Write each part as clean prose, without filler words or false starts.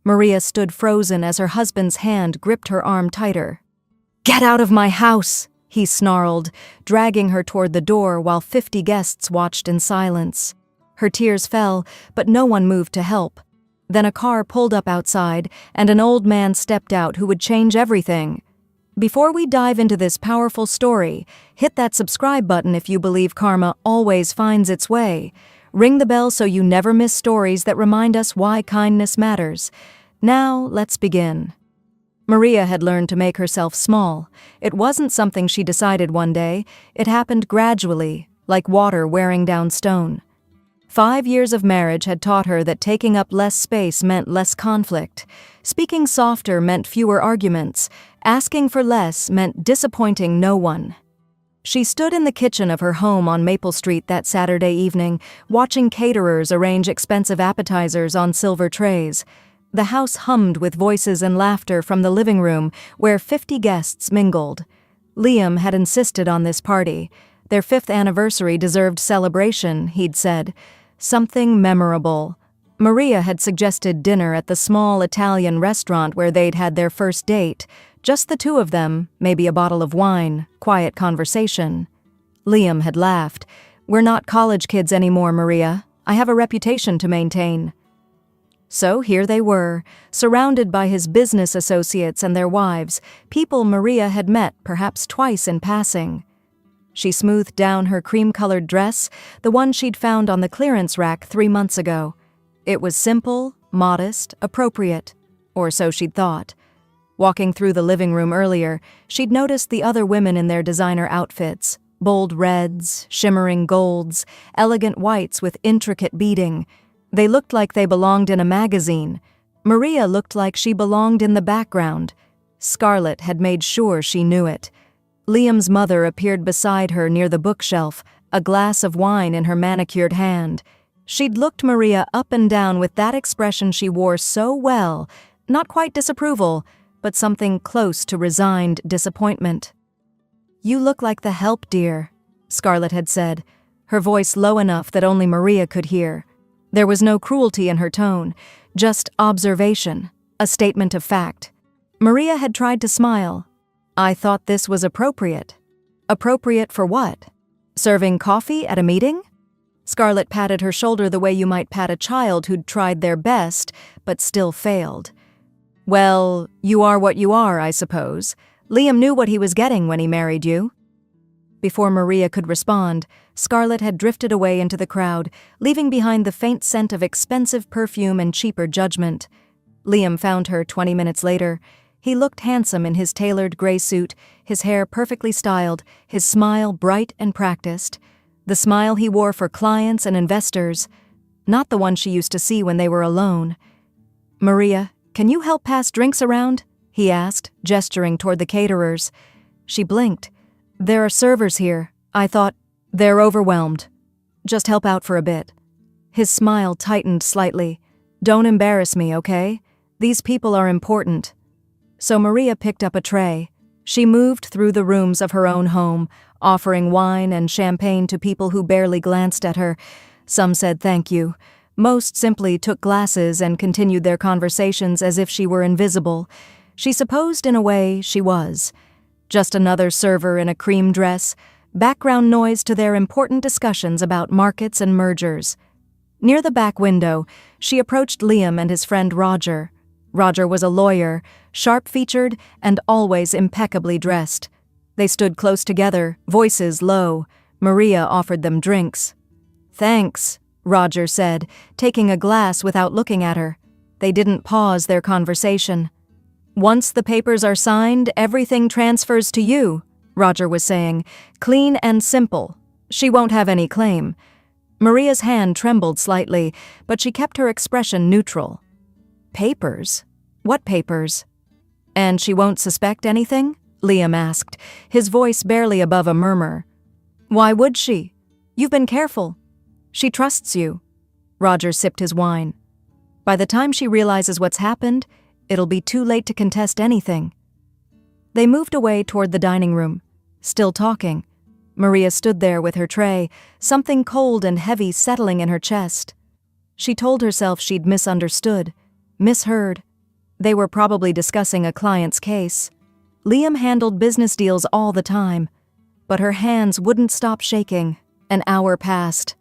Maria stood frozen as her husband's hand gripped her arm tighter. "Get out of my house!" he snarled, dragging her toward the door while 50 guests watched in silence. Her tears fell, but no one moved to help. Then a car pulled up outside, and an old man stepped out who would change everything. Before we dive into this powerful story, hit that subscribe button if you believe karma always finds its way. Ring the bell so you never miss stories that remind us why kindness matters. Now, let's begin. Maria had learned to make herself small. It wasn't something she decided one day. It happened gradually, like water wearing down stone. 5 years of marriage had taught her that taking up less space meant less conflict. Speaking softer meant fewer arguments. Asking for less meant disappointing no one. She stood in the kitchen of her home on Maple Street that Saturday evening, watching caterers arrange expensive appetizers on silver trays. The house hummed with voices and laughter from the living room, where 50 guests mingled. Liam had insisted on this party. Their 5th anniversary deserved celebration, he'd said. Something memorable. Maria had suggested dinner at the small Italian restaurant where they'd had their first date. Just the two of them, maybe a bottle of wine, quiet conversation. Liam had laughed. "We're not college kids anymore, Maria. I have a reputation to maintain." So here they were, surrounded by his business associates and their wives, people Maria had met perhaps twice in passing. She smoothed down her cream-colored dress, the one she'd found on the clearance rack 3 months ago. It was simple, modest, appropriate, or so she'd thought. Walking through the living room earlier, she'd noticed the other women in their designer outfits, bold reds, shimmering golds, elegant whites with intricate beading. They looked like they belonged in a magazine. Maria looked like she belonged in the background. Scarlett had made sure she knew it. Liam's mother appeared beside her near the bookshelf, a glass of wine in her manicured hand. She'd looked Maria up and down with that expression she wore so well, not quite disapproval, but something close to resigned disappointment. "You look like the help, dear," Scarlett had said, her voice low enough that only Maria could hear. There was no cruelty in her tone, just observation, a statement of fact. Maria had tried to smile. "I thought this was appropriate." Appropriate for what? Serving coffee at a meeting? Scarlett patted her shoulder the way you might pat a child who'd tried their best, but still failed. "Well, you are what you are, I suppose. Liam knew what he was getting when he married you." Before Maria could respond, Scarlett had drifted away into the crowd, leaving behind the faint scent of expensive perfume and cheaper judgment. Liam found her 20 minutes later. He looked handsome in his tailored gray suit, his hair perfectly styled, his smile bright and practiced. The smile he wore for clients and investors, not the one she used to see when they were alone. "Maria, can you help pass drinks around?" he asked, gesturing toward the caterers. She blinked. "There are servers here. I thought, they're overwhelmed. Just help out for a bit." His smile tightened slightly. "Don't embarrass me, okay? These people are important." So Maria picked up a tray. She moved through the rooms of her own home, offering wine and champagne to people who barely glanced at her. Some said thank you. Most simply took glasses and continued their conversations as if she were invisible. She supposed in a way she was. Just another server in a cream dress, background noise to their important discussions about markets and mergers. Near the back window, she approached Liam and his friend Roger. Roger was a lawyer, sharp-featured and always impeccably dressed. They stood close together, voices low. Maria offered them drinks. "Thanks," Roger said, taking a glass without looking at her. They didn't pause their conversation. "Once the papers are signed, everything transfers to you," Roger was saying. "Clean and simple. She won't have any claim." Maria's hand trembled slightly, but she kept her expression neutral. "Papers? What papers?" "And she won't suspect anything?" Liam asked, his voice barely above a murmur. "Why would she? You've been careful. She trusts you." Roger sipped his wine. "By the time she realizes what's happened, it'll be too late to contest anything." They moved away toward the dining room, still talking. Maria stood there with her tray, something cold and heavy settling in her chest. She told herself she'd misunderstood, misheard, They were probably discussing a client's case. Liam handled business deals all the time, but her hands wouldn't stop shaking. An hour passed.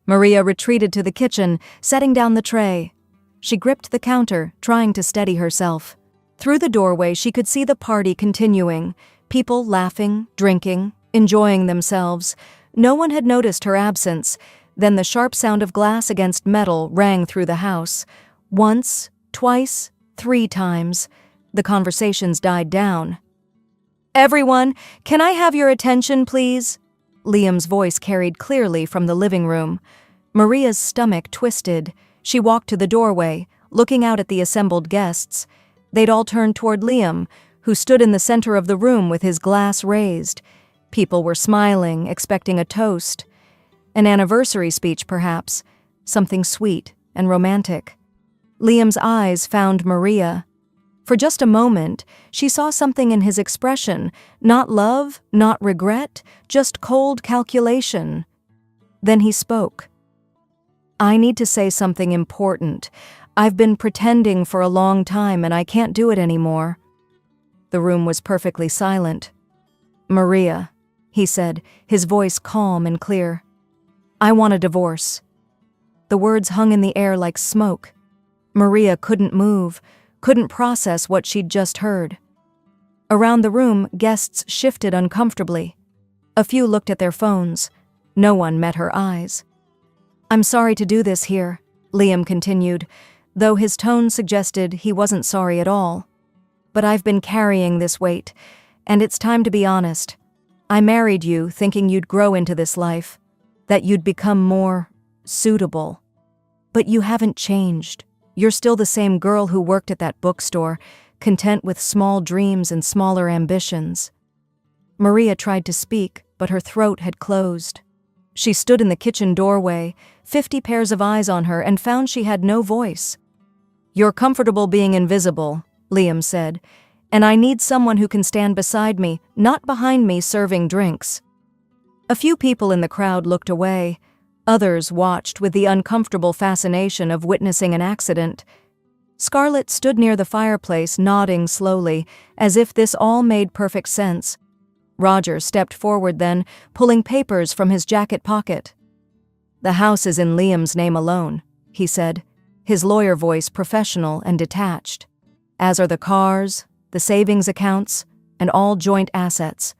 Maria retreated to the kitchen, setting down the tray. She gripped the counter, trying to steady herself. Through the doorway, she could see the party continuing, people laughing, drinking, enjoying themselves. No one had noticed her absence. Then the sharp sound of glass against metal rang through the house. Once, twice, 3 times. The conversations died down. "Everyone, can I have your attention, please?" Liam's voice carried clearly from the living room. Maria's stomach twisted. She walked to the doorway, looking out at the assembled guests. They'd all turned toward Liam, who stood in the center of the room with his glass raised. People were smiling, expecting a toast. An anniversary speech, perhaps. Something sweet and romantic. Liam's eyes found Maria. For just a moment, she saw something in his expression. Not love, not regret, just cold calculation. Then he spoke. "I need to say something important. I've been pretending for a long time and I can't do it anymore." The room was perfectly silent. "Maria," he said, his voice calm and clear. "I want a divorce." The words hung in the air like smoke. Maria couldn't move, couldn't process what she'd just heard. Around the room, guests shifted uncomfortably. A few looked at their phones. No one met her eyes. "I'm sorry to do this here," Liam continued, though his tone suggested he wasn't sorry at all. "But I've been carrying this weight, and it's time to be honest. I married you thinking you'd grow into this life, that you'd become more suitable. But you haven't changed. You're still the same girl who worked at that bookstore, content with small dreams and smaller ambitions." Maria tried to speak, but her throat had closed. She stood in the kitchen doorway, 50 pairs of eyes on her, and found she had no voice. "You're comfortable being invisible," Liam said, "and I need someone who can stand beside me, not behind me serving drinks." A few people in the crowd looked away. Others watched with the uncomfortable fascination of witnessing an accident. Scarlett stood near the fireplace, nodding slowly, as if this all made perfect sense. Roger stepped forward then, pulling papers from his jacket pocket. "The house is in Liam's name alone," he said, his lawyer voice professional and detached. "As are the cars, the savings accounts, and all joint assets.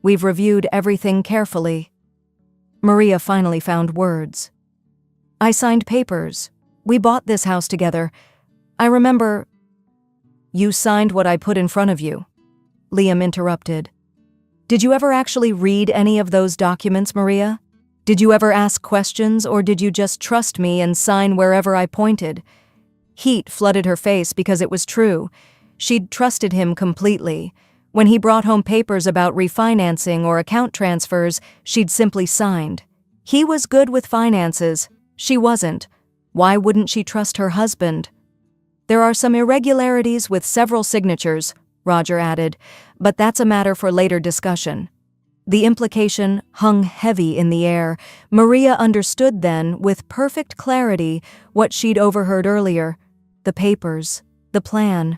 We've reviewed everything carefully." Maria finally found words. "I signed papers. We bought this house together. I remember—" "You signed what I put in front of you," Liam interrupted. "Did you ever actually read any of those documents, Maria? Did you ever ask questions, or did you just trust me and sign wherever I pointed?" Heat flooded her face because it was true. She'd trusted him completely. When he brought home papers about refinancing or account transfers, she'd simply signed. He was good with finances. She wasn't. Why wouldn't she trust her husband? "There are some irregularities with several signatures," Roger added, "but that's a matter for later discussion." The implication hung heavy in the air. Maria understood then, with perfect clarity, what she'd overheard earlier. The papers, the plan.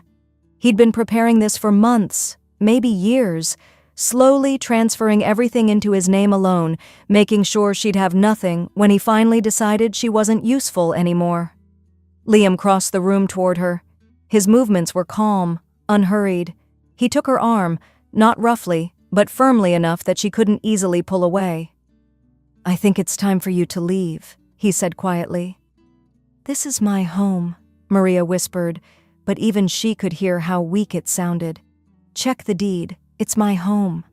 He'd been preparing this for months, maybe years, slowly transferring everything into his name alone, making sure she'd have nothing when he finally decided she wasn't useful anymore. Liam crossed the room toward her. His movements were calm, unhurried. He took her arm, not roughly, but firmly enough that she couldn't easily pull away. "I think it's time for you to leave," he said quietly. "This is my home," Maria whispered, but even she could hear how weak it sounded. "Check the deed. It's my home."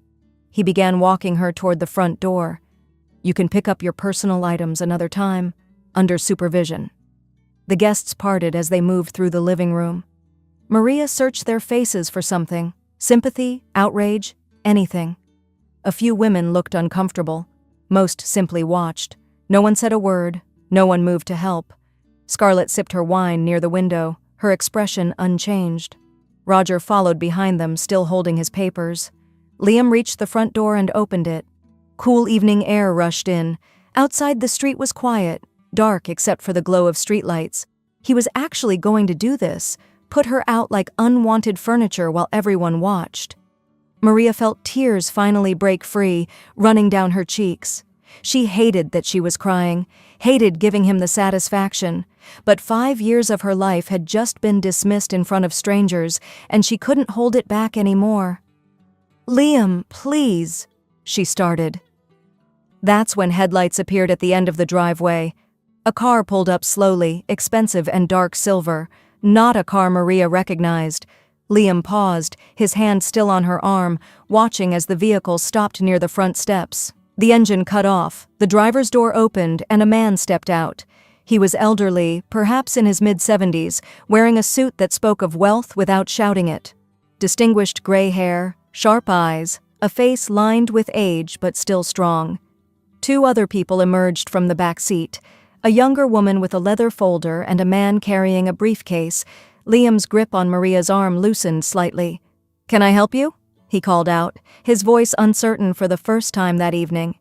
He began walking her toward the front door. "You can pick up your personal items another time, under supervision." The guests parted as they moved through the living room. Maria searched their faces for something: sympathy, outrage, anything. A few women looked uncomfortable. Most simply watched. No one said a word. No one moved to help. Scarlett sipped her wine near the window, her expression unchanged. Roger followed behind them, still holding his papers. Liam reached the front door and opened it. Cool evening air rushed in. Outside, the street was quiet, dark except for the glow of streetlights. He was actually going to do this, put her out like unwanted furniture while everyone watched. Maria felt tears finally break free, running down her cheeks. She hated that she was crying, hated giving him the satisfaction, but 5 years of her life had just been dismissed in front of strangers, and she couldn't hold it back anymore. "Liam, please," she started. That's when headlights appeared at the end of the driveway. A car pulled up slowly, expensive and dark silver, not a car Maria recognized. Liam paused, his hand still on her arm, watching as the vehicle stopped near the front steps. The engine cut off, the driver's door opened, and a man stepped out. He was elderly, perhaps in his mid-70s, wearing a suit that spoke of wealth without shouting it. Distinguished gray hair, sharp eyes, a face lined with age but still strong. 2 other people emerged from the back seat, a younger woman with a leather folder and a man carrying a briefcase. Liam's grip on Maria's arm loosened slightly. "Can I help you?" he called out, his voice uncertain for the first time that evening.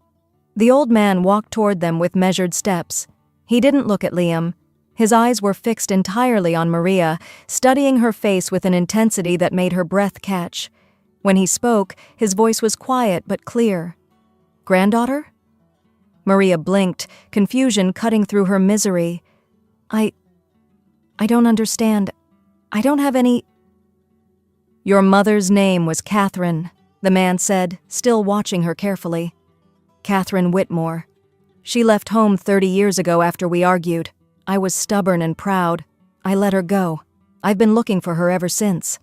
The old man walked toward them with measured steps. He didn't look at Liam. His eyes were fixed entirely on Maria, studying her face with an intensity that made her breath catch. When he spoke, his voice was quiet but clear. "Granddaughter?" Maria blinked, confusion cutting through her misery. I don't understand. I don't have any—" "Your mother's name was Catherine," the man said, still watching her carefully. "Catherine Whitmore. She left home 30 years ago after we argued. I was stubborn and proud. I let her go. I've been looking for her ever since."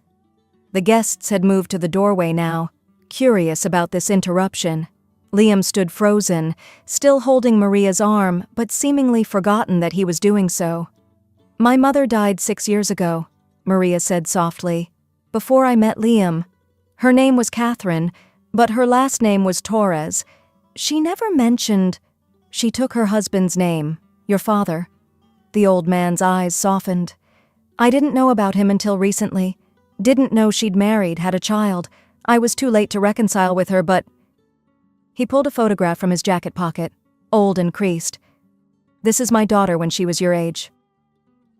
The guests had moved to the doorway now, curious about this interruption. Liam stood frozen, still holding Maria's arm, but seemingly forgotten that he was doing so. "My mother died 6 years ago," Maria said softly, "before I met Liam. Her name was Catherine, but her last name was Torres. She never mentioned—" "She took her husband's name, your father." The old man's eyes softened. "I didn't know about him until recently. Didn't know she'd married, had a child. I was too late to reconcile with her, but—" He pulled a photograph from his jacket pocket, old and creased. "This is my daughter when she was your age."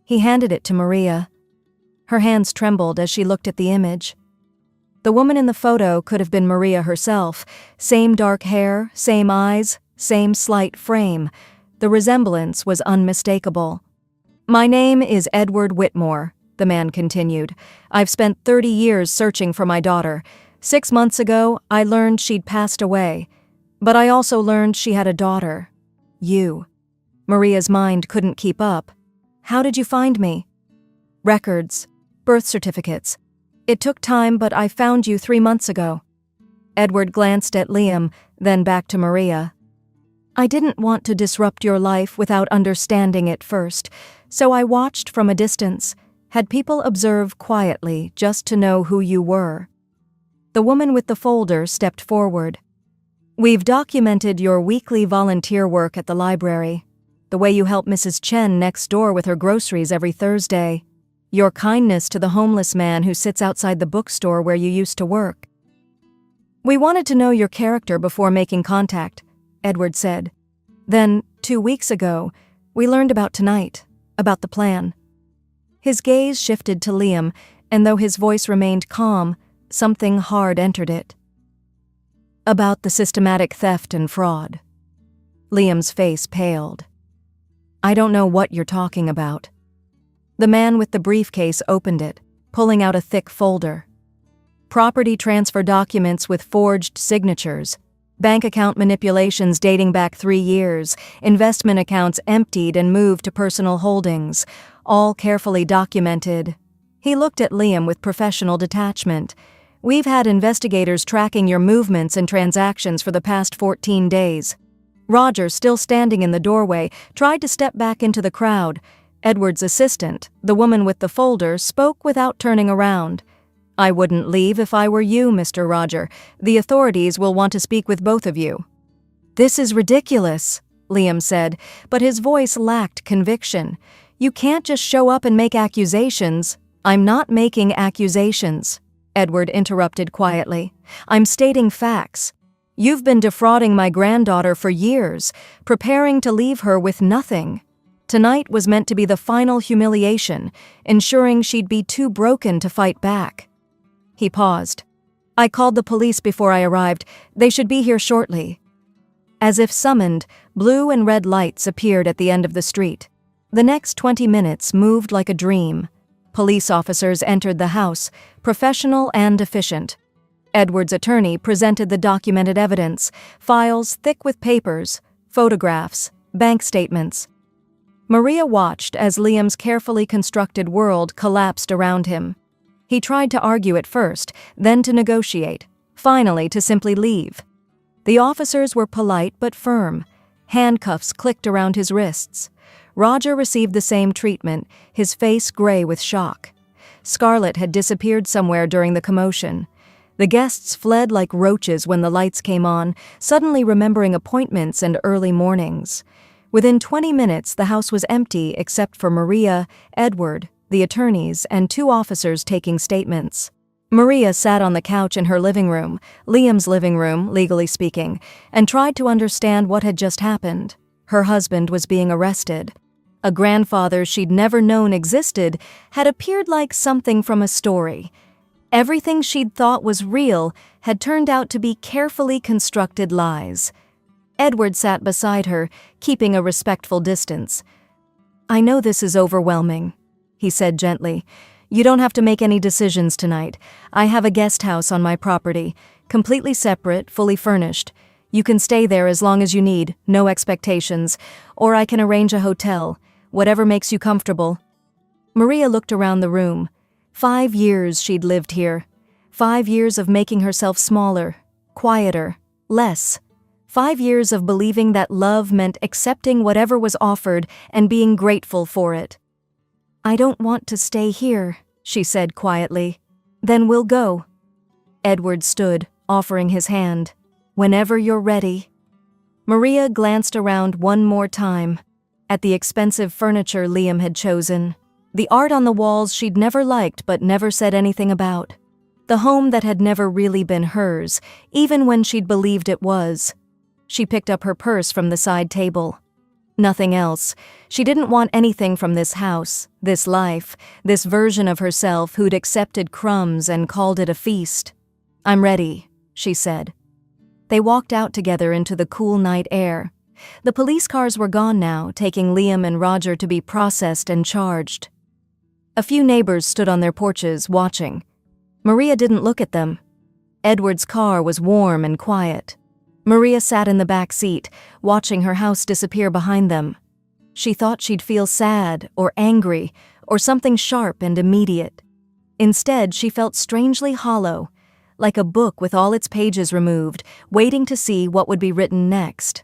He handed it to Maria. Her hands trembled as she looked at the image. The woman in the photo could have been Maria herself. Same dark hair, same eyes, same slight frame. The resemblance was unmistakable. "My name is Edward Whitmore," the man continued. "I've spent 30 years searching for my daughter. 6 months ago, I learned she'd passed away. But I also learned she had a daughter. You." Maria's mind couldn't keep up. "How did you find me?" "Records. Birth certificates. It took time, but I found you 3 months ago." Edward glanced at Liam, then back to Maria. "I didn't want to disrupt your life without understanding it first, so I watched from a distance, had people observe quietly just to know who you were." The woman with the folder stepped forward. "We've documented your weekly volunteer work at the library, the way you help Mrs. Chen next door with her groceries every Thursday, your kindness to the homeless man who sits outside the bookstore where you used to work. We wanted to know your character before making contact," Edward said. "Then, 2 weeks ago, we learned about tonight, about the plan." His gaze shifted to Liam, and though his voice remained calm, something hard entered it. "About the systematic theft and fraud." Liam's face paled. "I don't know what you're talking about." The man with the briefcase opened it, pulling out a thick folder. "Property transfer documents with forged signatures, bank account manipulations dating back 3 years, investment accounts emptied and moved to personal holdings, all carefully documented." He looked at Liam with professional detachment. "We've had investigators tracking your movements and transactions for the past 14 days. Roger, still standing in the doorway, tried to step back into the crowd. Edward's assistant, the woman with the folder, spoke without turning around. "I wouldn't leave if I were you, Mr. Roger. The authorities will want to speak with both of you." "This is ridiculous," Liam said, but his voice lacked conviction. "You can't just show up and make accusations." "I'm not making accusations," Edward interrupted quietly. "I'm stating facts. You've been defrauding my granddaughter for years, preparing to leave her with nothing." Tonight was meant to be the final humiliation, ensuring she'd be too broken to fight back. He paused. "I called the police before I arrived. They should be here shortly." As if summoned, blue and red lights appeared at the end of the street. The next 20 minutes moved like a dream. Police officers entered the house, professional and efficient. Edward's attorney presented the documented evidence, files thick with papers, photographs, bank statements. Maria watched as Liam's carefully constructed world collapsed around him. He tried to argue at first, then to negotiate, finally to simply leave. The officers were polite but firm. Handcuffs clicked around his wrists. Roger received the same treatment, his face gray with shock. Scarlett had disappeared somewhere during the commotion. The guests fled like roaches when the lights came on, suddenly remembering appointments and early mornings. Within 20 minutes, the house was empty except for Maria, Edward, the attorneys, and 2 officers taking statements. Maria sat on the couch in her living room, Liam's living room, legally speaking, and tried to understand what had just happened. Her husband was being arrested. A grandfather she'd never known existed had appeared like something from a story. Everything she'd thought was real had turned out to be carefully constructed lies. Edward sat beside her, keeping a respectful distance. "I know this is overwhelming," he said gently. "You don't have to make any decisions tonight. I have a guest house on my property, completely separate, fully furnished. You can stay there as long as you need, no expectations, or I can arrange a hotel, whatever makes you comfortable." Maria looked around the room. 5 years she'd lived here. 5 years of making herself smaller, quieter, less. 5 years of believing that love meant accepting whatever was offered and being grateful for it. "I don't want to stay here," she said quietly. "Then we'll go." Edward stood, offering his hand. "Whenever you're ready." Maria glanced around one more time, at the expensive furniture Liam had chosen, the art on the walls she'd never liked but never said anything about, the home that had never really been hers, even when she'd believed it was. She picked up her purse from the side table. Nothing else. She didn't want anything from this house, this life, this version of herself who'd accepted crumbs and called it a feast. "I'm ready," she said. They walked out together into the cool night air. The police cars were gone now, taking Liam and Roger to be processed and charged. A few neighbors stood on their porches, watching. Maria didn't look at them. Edward's car was warm and quiet. Maria sat in the back seat, watching her house disappear behind them. She thought she'd feel sad or angry or something sharp and immediate. Instead, she felt strangely hollow, like a book with all its pages removed, waiting to see what would be written next.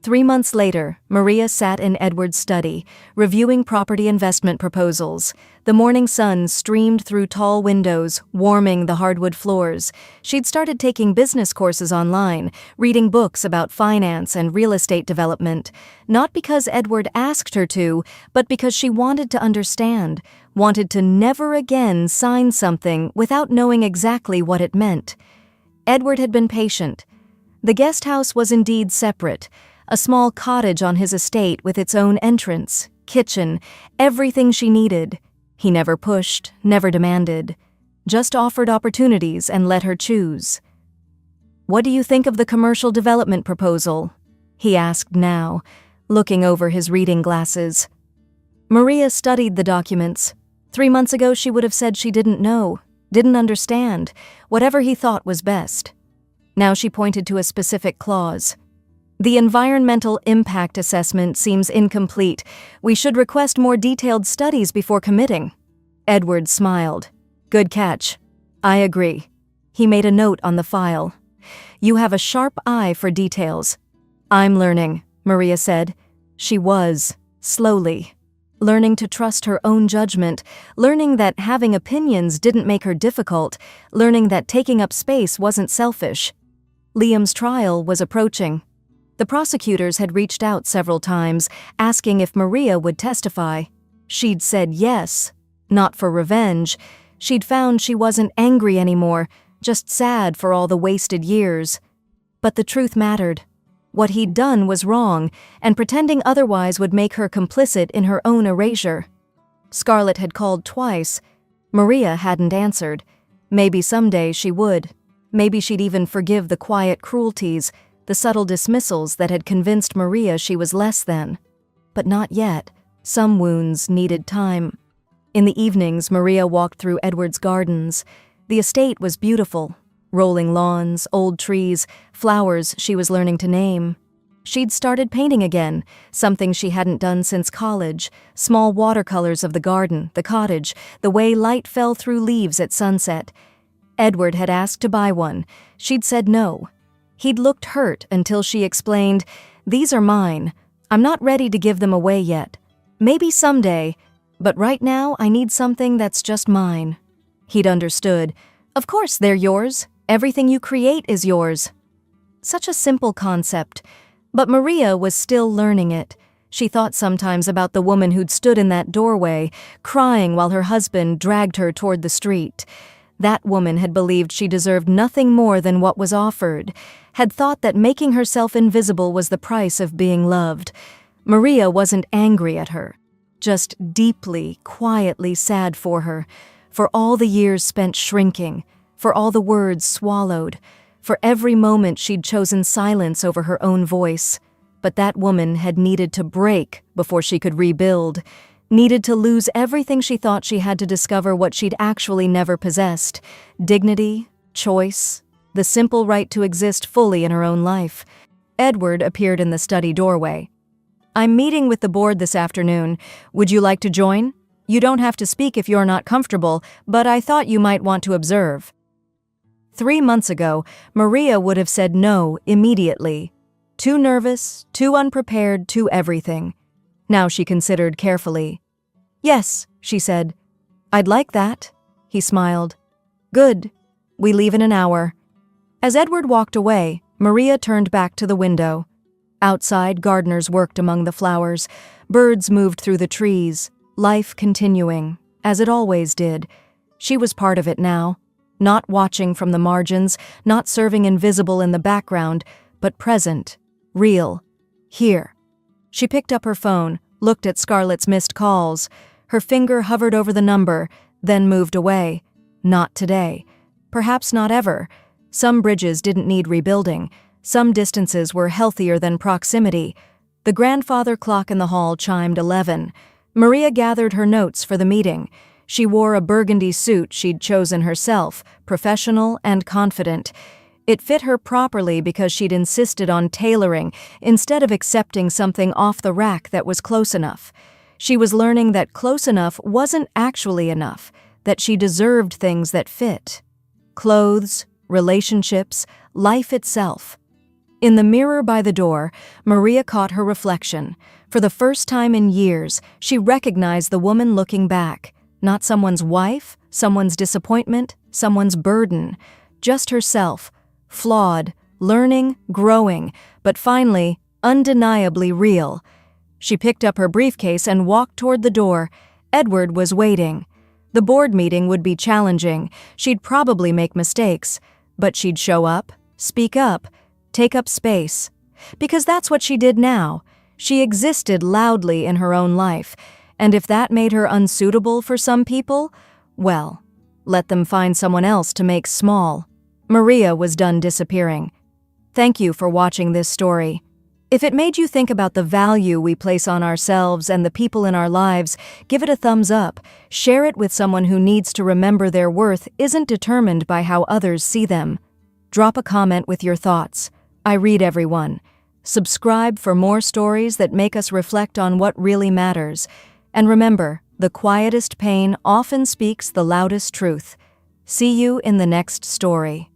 3 months later, Maria sat in Edward's study, reviewing property investment proposals. The morning sun streamed through tall windows, warming the hardwood floors. She'd started taking business courses online, reading books about finance and real estate development, not because Edward asked her to, but because she wanted to understand, wanted to never again sign something without knowing exactly what it meant. Edward had been patient. The guest house was indeed separate, a small cottage on his estate with its own entrance, kitchen, everything she needed. He never pushed, never demanded, just offered opportunities and let her choose. "What do you think of the commercial development proposal?" he asked now, looking over his reading glasses. Maria studied the documents. 3 months ago she would have said she didn't know, didn't understand, whatever he thought was best. Now she pointed to a specific clause. "The environmental impact assessment seems incomplete. We should request more detailed studies before committing." Edward smiled. "Good catch. I agree." He made a note on the file. "You have a sharp eye for details." "I'm learning," Maria said. She was, slowly, learning to trust her own judgment, learning that having opinions didn't make her difficult, learning that taking up space wasn't selfish. Liam's trial was approaching. The prosecutors had reached out several times, asking if Maria would testify. She'd said yes, not for revenge. She'd found she wasn't angry anymore, just sad for all the wasted years. But the truth mattered. What he'd done was wrong, and pretending otherwise would make her complicit in her own erasure. Scarlett had called twice. Maria hadn't answered. Maybe someday she would. Maybe she'd even forgive the quiet cruelties, the subtle dismissals that had convinced Maria she was less than. But not yet. Some wounds needed time. In the evenings, Maria walked through Edward's gardens. The estate was beautiful. Rolling lawns, old trees, flowers she was learning to name. She'd started painting again, something she hadn't done since college. Small watercolors of the garden, the cottage, the way light fell through leaves at sunset. Edward had asked to buy one. She'd said no. He'd looked hurt until she explained, "These are mine. I'm not ready to give them away yet. Maybe someday, but right now I need something that's just mine." He'd understood. "Of course they're yours. Everything you create is yours." Such a simple concept. But Maria was still learning it. She thought sometimes about the woman who'd stood in that doorway, crying while her husband dragged her toward the street. That woman had believed she deserved nothing more than what was offered, had thought that making herself invisible was the price of being loved. Maria wasn't angry at her, just deeply, quietly sad for her, for all the years spent shrinking, for all the words swallowed, for every moment she'd chosen silence over her own voice. But that woman had needed to break before she could rebuild, needed to lose everything she thought she had to discover what she'd actually never possessed: dignity, choice, the simple right to exist fully in her own life. Edward appeared in the study doorway. "I'm meeting with the board this afternoon. Would you like to join? You don't have to speak if you're not comfortable, but I thought you might want to observe." 3 months ago, Maria would have said no immediately. Too nervous, too unprepared, too everything. Now she considered carefully. "Yes," she said. "I'd like that." He smiled. "Good. We leave in an hour." As Edward walked away, Maria turned back to the window. Outside, gardeners worked among the flowers. Birds moved through the trees, life continuing, as it always did. She was part of it now, not watching from the margins, not serving invisible in the background, but present, real, here. She picked up her phone, looked at Scarlett's missed calls. Her finger hovered over the number, then moved away. Not today. Perhaps not ever. Some bridges didn't need rebuilding. Some distances were healthier than proximity. The grandfather clock in the hall chimed 11. Maria gathered her notes for the meeting. She wore a burgundy suit she'd chosen herself, professional and confident. It fit her properly because she'd insisted on tailoring instead of accepting something off the rack that was close enough. She was learning that close enough wasn't actually enough, that she deserved things that fit. Clothes, relationships, life itself. In the mirror by the door, Maria caught her reflection. For the first time in years, she recognized the woman looking back. Not someone's wife, someone's disappointment, someone's burden. Just herself. Flawed, learning, growing, but finally, undeniably real. She picked up her briefcase and walked toward the door. Edward was waiting. The board meeting would be challenging. She'd probably make mistakes, but she'd show up, speak up, take up space. Because that's what she did now. She existed loudly in her own life, and if that made her unsuitable for some people, well, let them find someone else to make small. Maria was done disappearing. Thank you for watching this story. If it made you think about the value we place on ourselves and the people in our lives, give it a thumbs up. Share it with someone who needs to remember their worth isn't determined by how others see them. Drop a comment with your thoughts. I read everyone. Subscribe for more stories that make us reflect on what really matters. And remember, the quietest pain often speaks the loudest truth. See you in the next story.